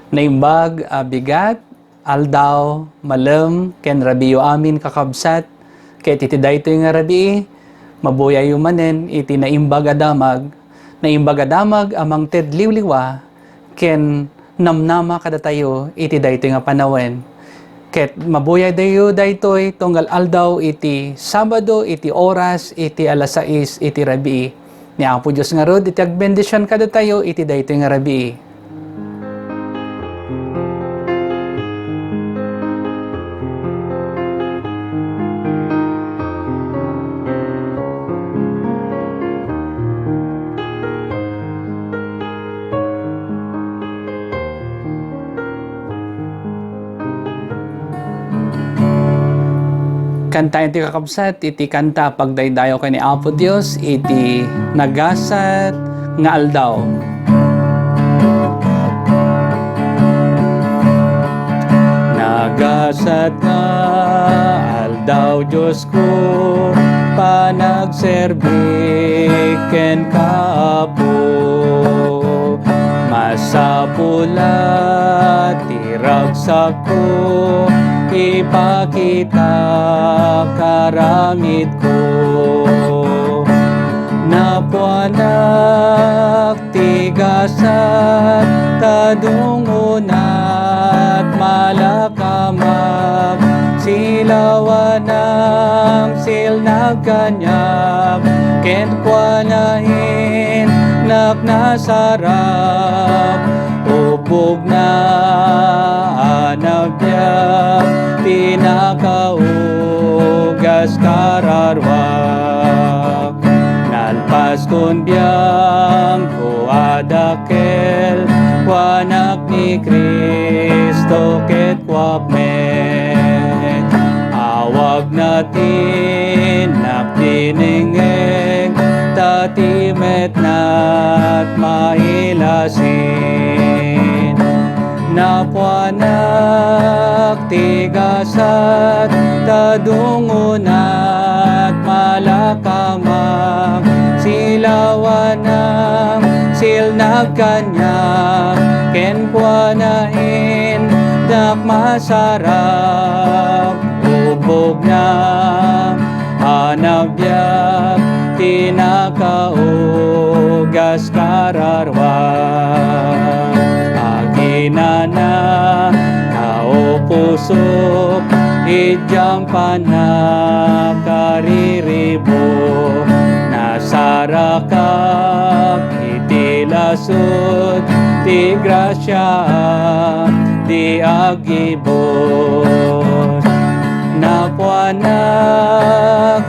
Naimbag, bigat, aldaw, malem, ken rabiyo amin kakabsat, ket iti daytoy nga rabii, mabuyay manen iti naimbag adamag amang ted liwliwa, ken namnama kada tayo iti daytoy nga panawen. Ket mabuyay dayo daytoy tunggal aldaw iti Sabado, iti oras, iti alas 6, iti rabii. Ni Apo Diyos nga rod, iti agbendisyon kada tayo iti daytoy nga rabii. Kanta iti kakabsat, iti kanta pagdaydayo kay ni Apo Dios, iti nagasat nga aldaw. Nagasat nga aldaw Diyos ko, panagserbi ken kaapo. Masapulat tiragsak ko, ipakita karamid ko. Napuanak tigasat tadungunat malakamak, silawanang silnagkanyag, ken kwanahin naknasarap, ubog na anabyak, tinakaugas kararwak. Nalpas kon biyang ko adakel, kwanak ni Kristo ket kwapmet. Awag natin nakdiningeg, tatimet nat mailasin. Napuanak tigasat tadungunat malakamak, silawanang silnagkanyag, ken kwanain dak masarap, ubog na anabyak, tinakaugas kararwak. Aginana tao pusok, idyang panakariribo, nasarakak iti lasod, ti grasya di agibot. Napuanak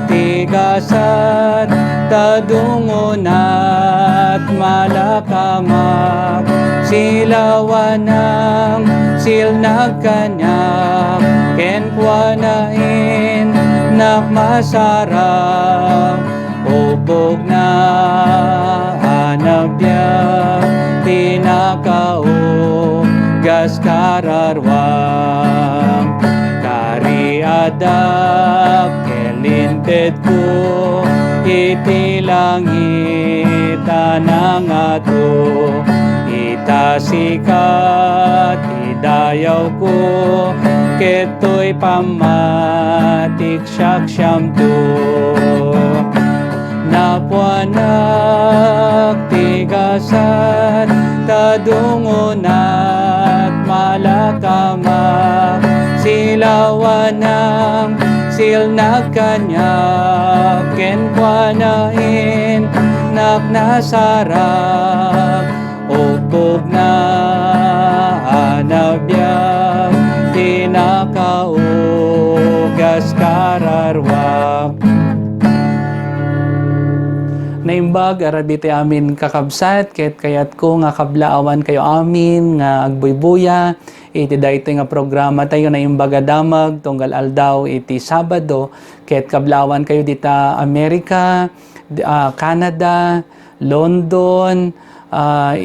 tigasat tadungunat malakamak, silawanang silnagkanyag, ken kwanain nakmasarap, ubog na anabyak, tinakaugas kararwak. Kariadak kelinted ko, iti langit anang ato, itasikat idayaw ko, keto'y pamatik siyam to. Napuanak tigasat tadungunat malakamak, silawanang silnagkanyag, ken kwanain naknasarap, ubog na anabyak, tinakaugas kararwak. Naimbag arabite amin kakabsat, ket kayat ko nga kablaawan kayo amin nga agbuybuya, iti daytoy nga programa tayo naimbag adamag tunggal aldaw iti Sabado, ket kablaawan kayo dita Amerika, Canada, London,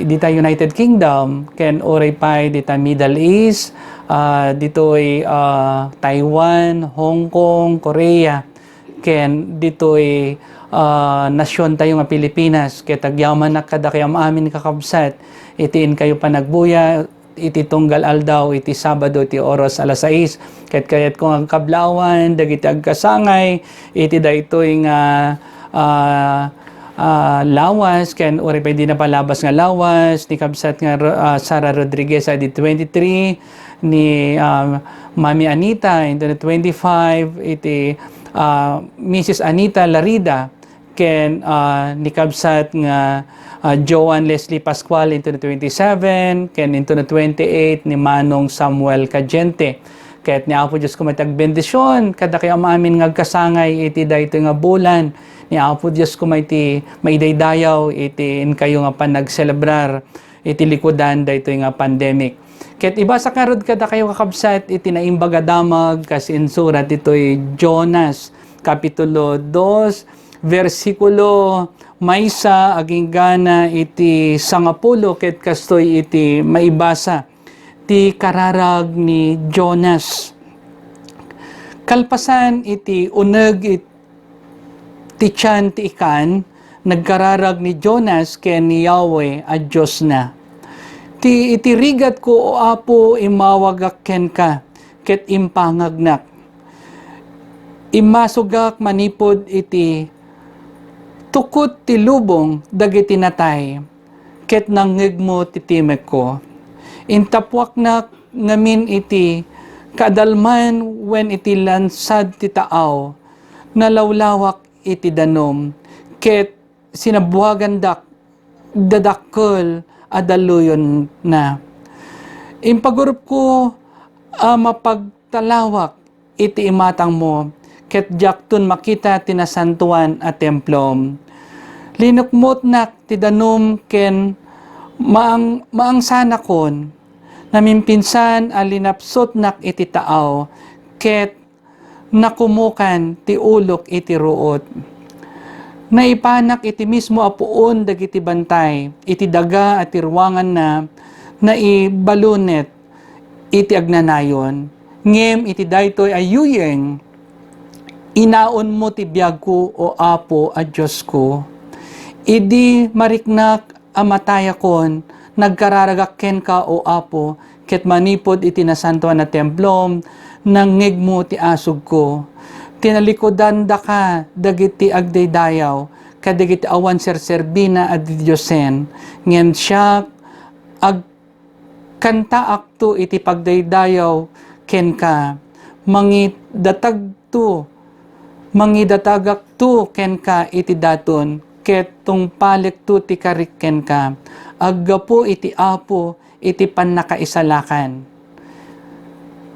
dita United Kingdom, ken oray pay dita Middle East, ditoy Taiwan, Hong Kong, Korea, ken ditoy nasyon tayo nga Pilipinas, ket agyaman na kada kayam amin kakabsat, itiin kayo panagbuya, iti tunggal aldaw iti Sabado iti oras alas 6 ket kayat ko ang kablawan dagiti agkasangay iti daytoy nga lawas ken uri pa di na palabas nga lawas ni kabsat nga Sara Rodriguez iti 23 ni Mami Anita into the 25 iti Mrs. Anita Larida ken ni kabsat nga Joan Leslie Pascual into the 27 ken into the 28 ni Manong Samuel Cagente ket ni Apo Dios kumatag bendisyon kada kayo maamin nga kasangay iti daytoy nga bulan ni Apo Dios kumayti maidaydayaw iti kayo nga panagselebrar iti likudan daytoy nga pandemic. Ket ibasa karod kada kayo kakabsat iti naimbaga damag kas insurat itoy Jonas kapitulo 2 versikulo maysa aging gana iti 10 ket kastoy iti maibasa ti kararag ni Jonas. Kalpasan iti uneg iti tiyan ti ikan nagkararag ni Jonas ken ni Yahweh a Dios na. Ti itirigat ko o Apo imawagak ken ka ket impangagnak. Imasugak manipod iti tukot ti lubong dagiti natay ket nangeg mo ti timek ko. Intapwak na ngamin iti kadalman wen iti lansad ti taaw nalawlawak iti danom ket sinabuhagandak dadakkel adaluyon na. Impagurup ko mapagtalawak iti imatang mo ket jakton makita tinasantuan a templom. Linukmot nak ti danom ken maang sanakon namimpinsan alinapsot nak iti taaw ket nakumukan ti ulok iti ruot. Naipanak iti mismo apuon dagiti bantay iti daga at irwangan na naibalunet iti agnanayon ngem iti daytoy ayuyeng inaon mo ti biag ko o Apo a Diyos ko. Idi mariknak amatayakon nagkararagak ken ka o Apo ket manipod iti nasantuan na templom nangeg mo ti asog ko. Tinalikodan da ka dagiti agdaydayaw kadagiti awan serserbina at Diyosen ngem siya agkanta akto iti pagdaydayaw ken ka mangidatagak tu ken ka iti daton ket tungpalek tu ti karik ken ka aggapo iti Apo iti pannakaisalakan.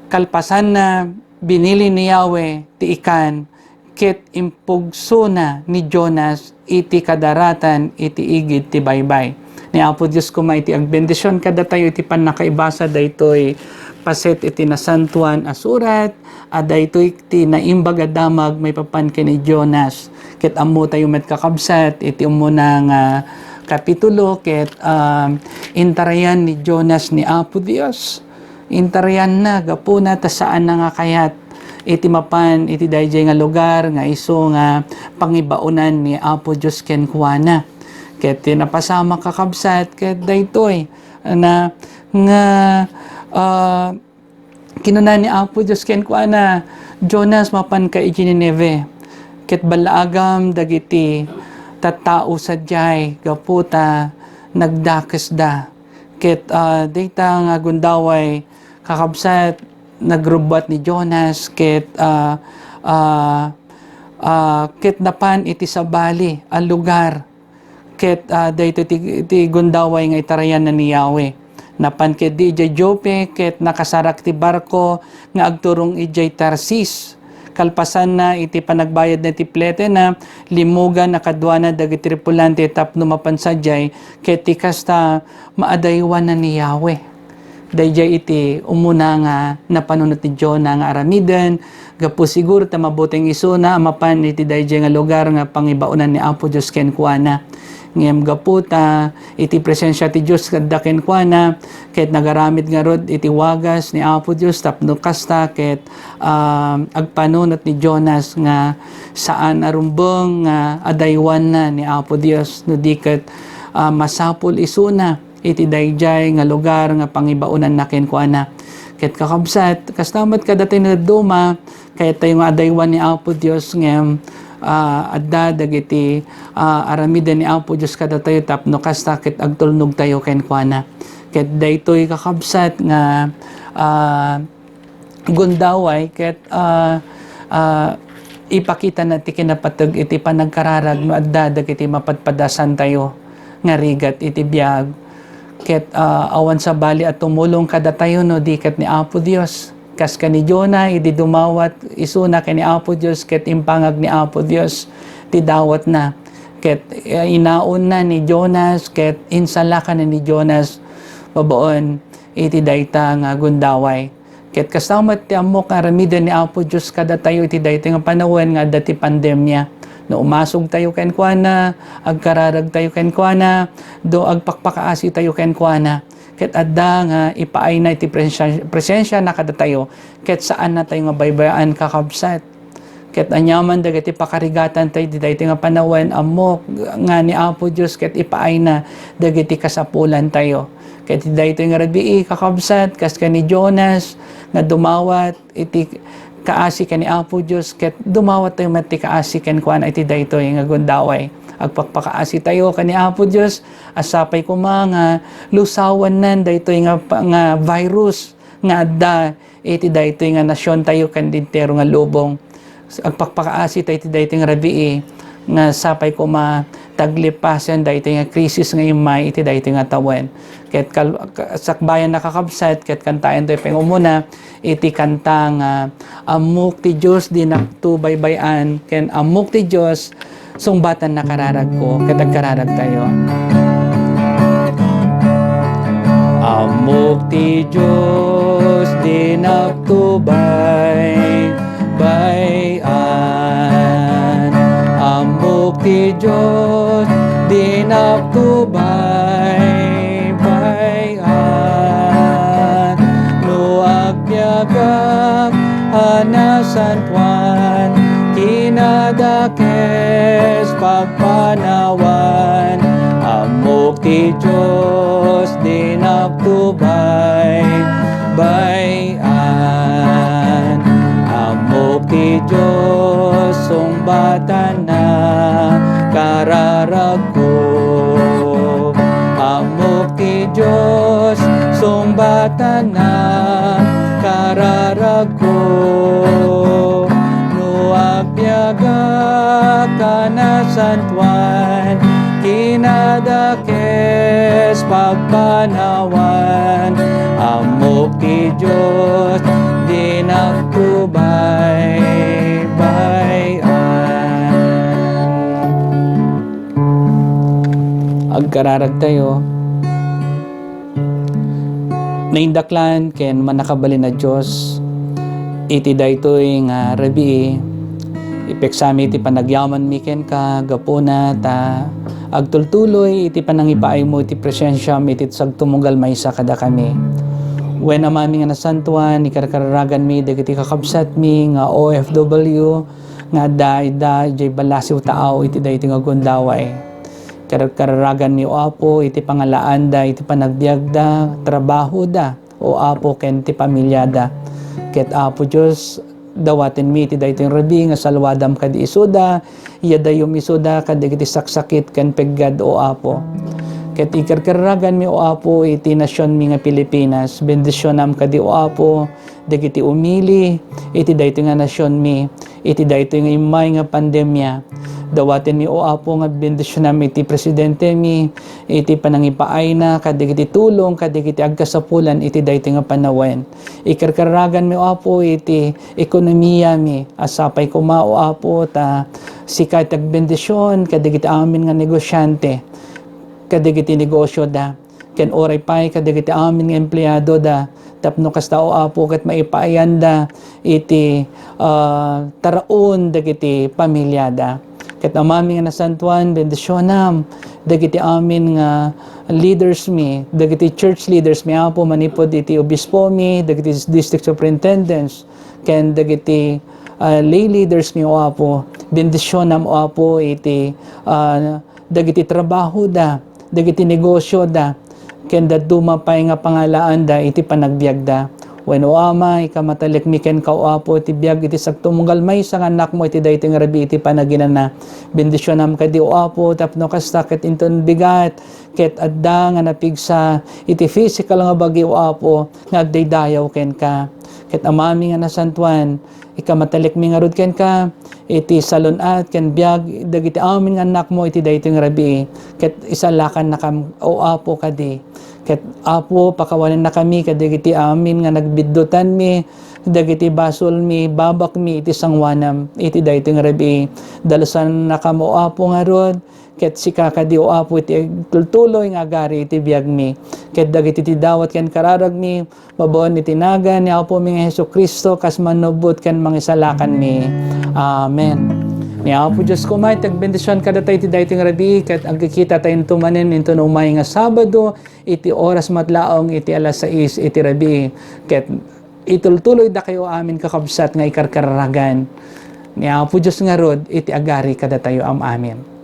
Kalpasan na binili ni Yahweh ti ikan ket impugso na ni Jonas iti kadaratan iti igid ti baybay. Ni Apo Dios kumayti agbendisyon kada tayo iti pannakaibasa daytoy paset iti nasantuan asurat daytoy iti naimbag a damag may papan ken ni Jonas ket ammo tayo met kakabsat iti umunang kapitulo ket intarayan ni Jonas ni Apo Dios. Intarayan na gapuna ta saan na nga kayat iti mapan iti dayjay nga lugar nga iso nga pangibaunan ni Apo Dios ken kuana ket napasama kakabsat ket daytoy na nga kinunan ni Apo Dios ken kuana Jonas mapan ka iti Nineve ket balaagam dagiti tattao sadyay gaputa nagdakes da ket dayta nga gundaway kakabsat nagrubat ni Jonas ket ket napan iti sabali a lugar ket dayto ti gundaway nga itarayan na ni Yahweh napan ket di ijay Jope ket nakasarak ti barko nga agturong ijay Tarsis kalpasan na iti panagbayad na ti plete na limugan nakadwa na dagiti tripulante tapno mapansadyay ket ti kasta maadaywan na ni Yahweh. Dayjay iti umuna nga napanunot ni Jonah nga aramiden gapu siguro ta mabuting isuna mapan iti dayjay nga lugar nga pangibaunan ni Apo Dios ken kuana ngem gapu ta iti presensya ti Dios kadda ken kuana ket nagaramid nga rod iti wagas ni Apo Dios tapno kasta ket agpanunot ni Jonas nga saan arumbeng nga adaywan na ni Apo Dios no di ket masapul isuna iti dayjay nga lugar nga pangibaunan nakin kuana. Ket kakabsat kastamat kada tayo duma kaya tayo nga adaywan ni Apo Dios nga adda dagiti aramiden ni Apo Dios kada tayo tapno kasta ket agtulnog tayo ken kuana. Ket daytoy kakabsat nga gundaway ket ipakita natin kinapatag iti panagkararag no adda dagiti mapadpadasan tayo nga rigat iti biag ket awan sa bali at tumulong kada tayo no di ket ni Apo Dios kas ka ni Jonah idi dumawat isuna ken ni Apo Dios ket impangag ni Apo Dios ti dawat na ket inaon na ni Jonas ket insala ka na ni Jonas babaon iti dayta nga gundaway ket kastamat ti ammo karamiden ni Apo Dios kada tayo iti dayta nga panawon nga dati pandemya no umasog tayo ken kuana agkararag tayo ken kuana do agpakpakaasi tayo ken kuana ket adda nga ipaay na iti presensya na kada tayo ket saan na tayo nga baybayan kakabsat ket anyaman dagiti pakarigatan tayo di dayta nga panawon ammo nga ni Apo Dios ket ipaay na dagiti kasapulan tayo ket dayta nga rabii kakabsat kas ka ni Jonas nga dumawat iti kaasi ken ni Apo Dios ket dumawat tayo mati kaasi ken kuana iti daytoy nga gundaway agpakpakaasi tayo ken ni Apo Dios asapay kuma nga lusawan nan daytoy nga virus nga adda iti daytoy nga nasyon tayo ken dintero nga lubong agpakpakaasi tayo iti daytoy nga rabii nga sapay kuma taglipasen daytoy nga krisis nga imay iti daytoy nga tawen ket sakbayan nakakabsat ket kantaen tayo pengumuna iti kanta nga amok ti Dios di naktu baybayan ken amok ti Dios sungbatan nakararag ko ket agkararag tayo amok ti Dios di naktu baybayan amok ti Dios di naktu baybayan no agbyagak anasan puan kinadakes pagpanawan amok ti Dios di naktu baybayan amok ti Dios sungbatan na kararag ko amok ti Dios sungbatan na kararag ko no agbyagak kanasan tuan kinadakes pagpanawan amok ti Dios di naktu baybayan agkararag tayo naindaklan ken manakabalin na Dios iti daytoy nga rabii ipeksami iti panagyaman mi ken ka gapuna ta agtultuloy iti panangipaay mo iti presensya mi iti sagtumunggal maysa kada kami wen amami nga nasantuan ikarkararagan mi dagiti kakabsat mi nga OFW nga da jay balasiw taaw iti daytoy nga gundaway kararagan ni o Apo iti pangalaan da iti panagbiag da trabaho da o Apo ken ti pamilya da ket Apo Dios dawaten mi iti daytoy rabi nga salwadam kadi isuda iyadayom isuda kadagiti saksakit ken peggad o Apo ket ikarkaragan mi o Apo iti nasyon mi nga Pilipinas bendisyonam kadi o Apo dagiti umili iti daytoy nga nasyon mi iti daytoy nga imay nga pandemya dawaten mi o Apo nga bendisyonam iti presidente mi iti panangipaay na kadagiti tulong kadagiti agkasapulan iti daytoy nga panawen ikarkaragan mi o Apo iti ekonomiya mi asapay kuma o Apo ta sikat ag bendisyon kadagiti amin nga negosyante kadagiti negosyo da ken oray pay kadagiti amin nga empleyado da tapno kasta o Apo ket maipayan da iti taraon dagiti pamilya da ket amami nga nasantuan bendisyonam dagiti amin nga leaders mi dagiti church leaders mi Apo manipod iti obispo mi dagiti district superintendents ken dagiti lay leaders mi o Apo bendisyonam o Apo iti dagiti trabaho da dagiti negosyo da ken dumapay nga pangalaan da iti panagbiag da. Wenno Ama, ikamatalikmiken ka o Apo iti biag iti sagtumunggal may sang anak mo iti daytoy nga rabi iti panaginana. Bendisyon kadi o Apo tapno kasta ket inton bigat ket adda nga napigsa iti physical nga bagi o Apo nga agdaydayaw ken ka. Ket amami nga nasantuan, ikamatalikmi nga rod ken ka iti salunat ken biag dagiti amin nga anak mo iti daytoy nga rabi ket isalakan na kam o Apo kadi. Ket Apo pakawanan na kami kadagiti amin nga nagbiddutan mi dagiti basol mi babak mi iti sangwanam iti daytoy nga rabi dalasan na kamo Apo nga rod ket sika kadi o Apo iti tultuloy nga agari iti biag mi ket dagiti ti dawat ken kararag mi mabaon iti nagan ni Apo mi nga Hesukristo kas manubot ken mangisalakan mi. Amen. Ni Apo Diyos ko may tagbendisyon kada tayo iti daytoy nga rabi ket agkikita tayo tumanen into no umay nga Sabado iti oras matlaong iti alas 6 iti rabi ket itultuloy da kayo amin kakabsat nga ikarkaragan. Ni Apo Diyos nga rod iti agari kada tayo amin.